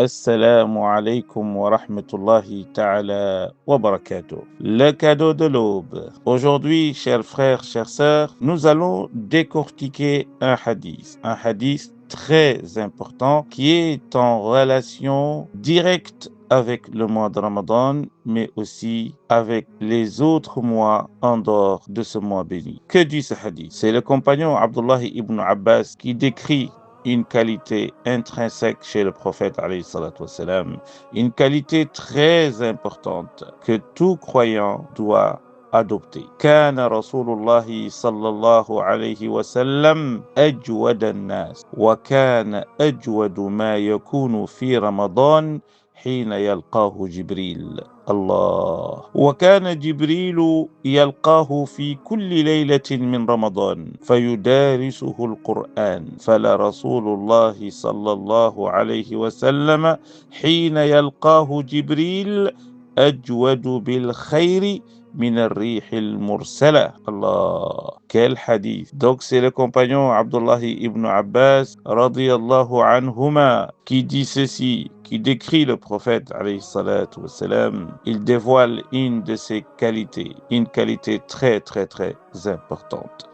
Assalamu alaikum wa rahmatullahi ta'ala wa barakatuh. Le cadeau de l'aube. Aujourd'hui, chers frères, chères sœurs, nous allons décortiquer un hadith très important qui est en relation directe avec le mois de Ramadan, mais aussi avec les autres mois en dehors de ce mois béni. Que dit ce hadith? C'est le compagnon Abdullah ibn Abbas qui décrit une qualité intrinsèque chez le prophète alayhi salatu wassalam, une qualité très importante que tout croyant doit adopter. كان رسول الله صلى الله عليه وسلم أجود الناس وكان أجود ما يكون في رمضان حين يلقاه جبريل. الله. وكان جبريل يلقاه في كل ليلة من رمضان فيدارسه القرآن فلرسول الله صلى الله عليه وسلم حين يلقاه جبريل أجود بالخير من الريح المرسلة. Allah. Quel hadith. Donc c'est le compagnon Abdullah ibn Abbas radiyallahu anhuma qui dit ceci, qui décrit le prophète alayhi salatu wassalam. Il dévoile une de ses qualités, une qualité très très très importante.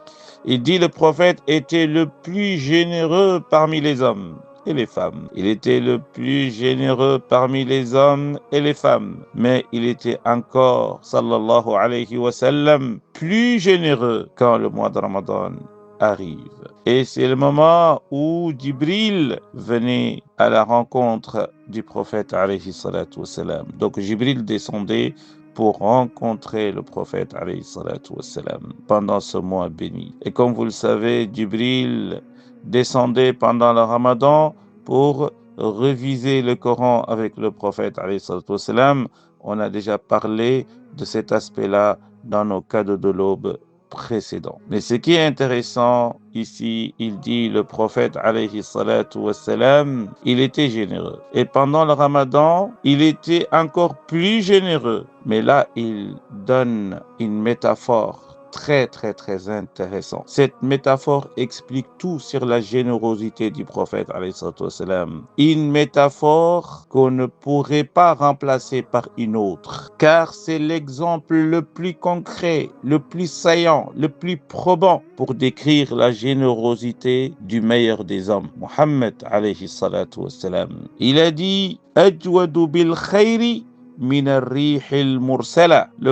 Il dit le prophète était le plus généreux parmi les hommes et les femmes. Il était le plus généreux parmi les hommes et les femmes. Mais il était encore, sallallahu alayhi wa sallam, plus généreux quand le mois de Ramadan arrive. Et c'est le moment où Jibril venait à la rencontre du prophète alayhi salatu wassalam. Donc Jibril descendait pour rencontrer le prophète alayhi salatu wassalam pendant ce mois béni. Et comme vous le savez, Jibril descendait pendant le Ramadan pour reviser le Coran avec le prophète alayhi salatu wassalam. On a déjà parlé de cet aspect-là dans nos cadeaux de l'aube précédents. Mais ce qui est intéressant ici, il dit le prophète alayhi salatu wassalam, il était généreux. Et pendant le Ramadan, il était encore plus généreux. Mais là, il donne une métaphore très intéressant. Cette métaphore explique tout sur la générosité du prophète alayhi salatu wassalam. Une métaphore qu'on ne pourrait pas remplacer par une autre, car c'est l'exemple le plus concret, le plus saillant, le plus probant pour décrire la générosité du meilleur des hommes, Muhammad alayhi salatu wassalam. Il a dit « Ajwadu bil khayri » Le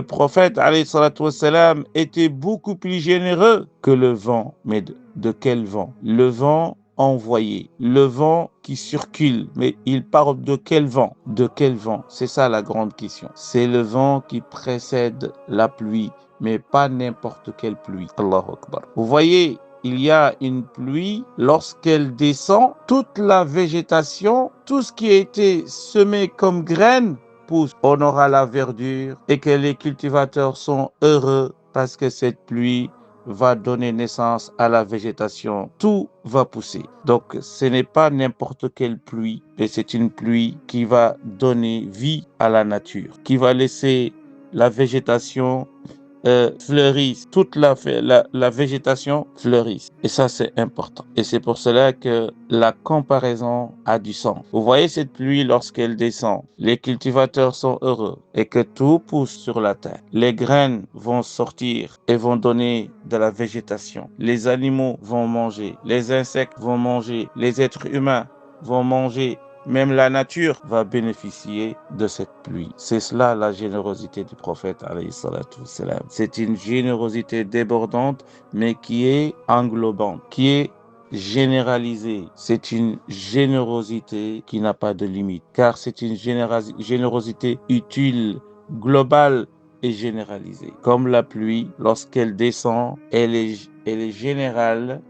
prophète alayhi salatu wassalam était beaucoup plus généreux que le vent. Mais de quel vent? Le vent envoyé, le vent qui circule. Mais il parle de quel vent? De quel vent? C'est ça la grande question. C'est le vent qui précède la pluie, mais pas n'importe quelle pluie. Allahu Akbar. Vous voyez, il y a une pluie, lorsqu'elle descend, toute la végétation, tout ce qui a été semé comme graines, pousse, on aura la verdure et que les cultivateurs sont heureux parce que cette pluie va donner naissance à la végétation. Tout va pousser. Donc, ce n'est pas n'importe quelle pluie, mais c'est une pluie qui va donner vie à la nature, qui va laisser la végétation fleurissent, toute la végétation fleurisse. Et ça, c'est important. Et c'est pour cela que la comparaison a du sens. Vous voyez cette pluie lorsqu'elle descend, les cultivateurs sont heureux et que tout pousse sur la terre. Les graines vont sortir et vont donner de la végétation. Les animaux vont manger, les insectes vont manger, les êtres humains vont manger. Même la nature va bénéficier de cette pluie. C'est cela la générosité du prophète alayhi salatu wassalam. C'est une générosité débordante, mais qui est englobante, qui est généralisée. C'est une générosité qui n'a pas de limite, car c'est une générosité utile, globale et généralisée. Comme la pluie, lorsqu'elle descend, elle est générale,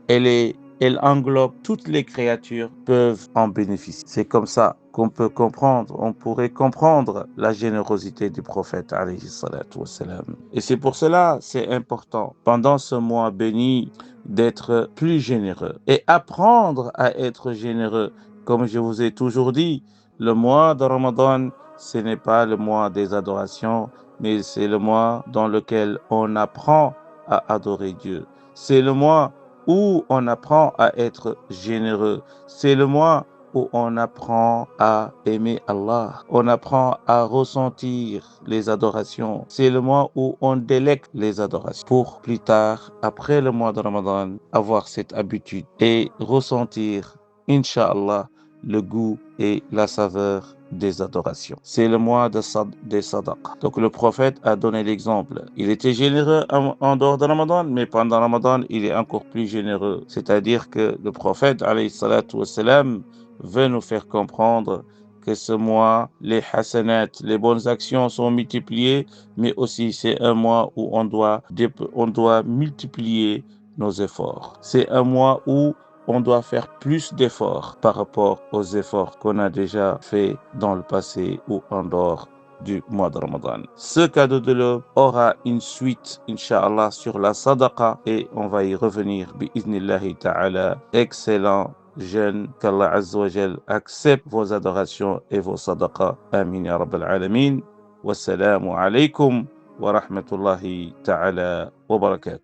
elle englobe toutes les créatures peuvent en bénéficier. C'est comme ça qu'on peut comprendre, on pourrait comprendre la générosité du prophète alayhi salatu wassalam. Et c'est pour cela, c'est important, pendant ce mois béni, d'être plus généreux et apprendre à être généreux. Comme je vous ai toujours dit, le mois de Ramadan, ce n'est pas le mois des adorations, mais c'est le mois dans lequel on apprend à adorer Dieu. C'est le mois où on apprend à être généreux. C'est le mois où on apprend à aimer Allah, on apprend à ressentir les adorations. C'est le mois où on délecte les adorations pour plus tard, après le mois de Ramadan, avoir cette habitude et ressentir, Inch'Allah, le goût et la saveur des adorations. C'est le mois des sadaqas. Donc le prophète a donné l'exemple. Il était généreux en dehors de Ramadan, mais pendant Ramadan, il est encore plus généreux. C'est-à-dire que le prophète, alayhi salatu wassalam, veut nous faire comprendre que ce mois, les hasanat, les bonnes actions sont multipliées, mais aussi c'est un mois où on doit multiplier nos efforts. C'est un mois où on doit faire plus d'efforts par rapport aux efforts qu'on a déjà fait dans le passé ou en dehors du mois de Ramadan. Ce cadeau de l'aube aura une suite, Inch'Allah, sur la sadaqa et on va y revenir, bi'iznillahi ta'ala. Excellent jeûne, qu'Allah Azza wa Jal accepte vos adorations et vos sadaqas. Amin ya Rabbal Alamin. Wassalamu alaikum wa rahmatullahi ta'ala wa barakatuh.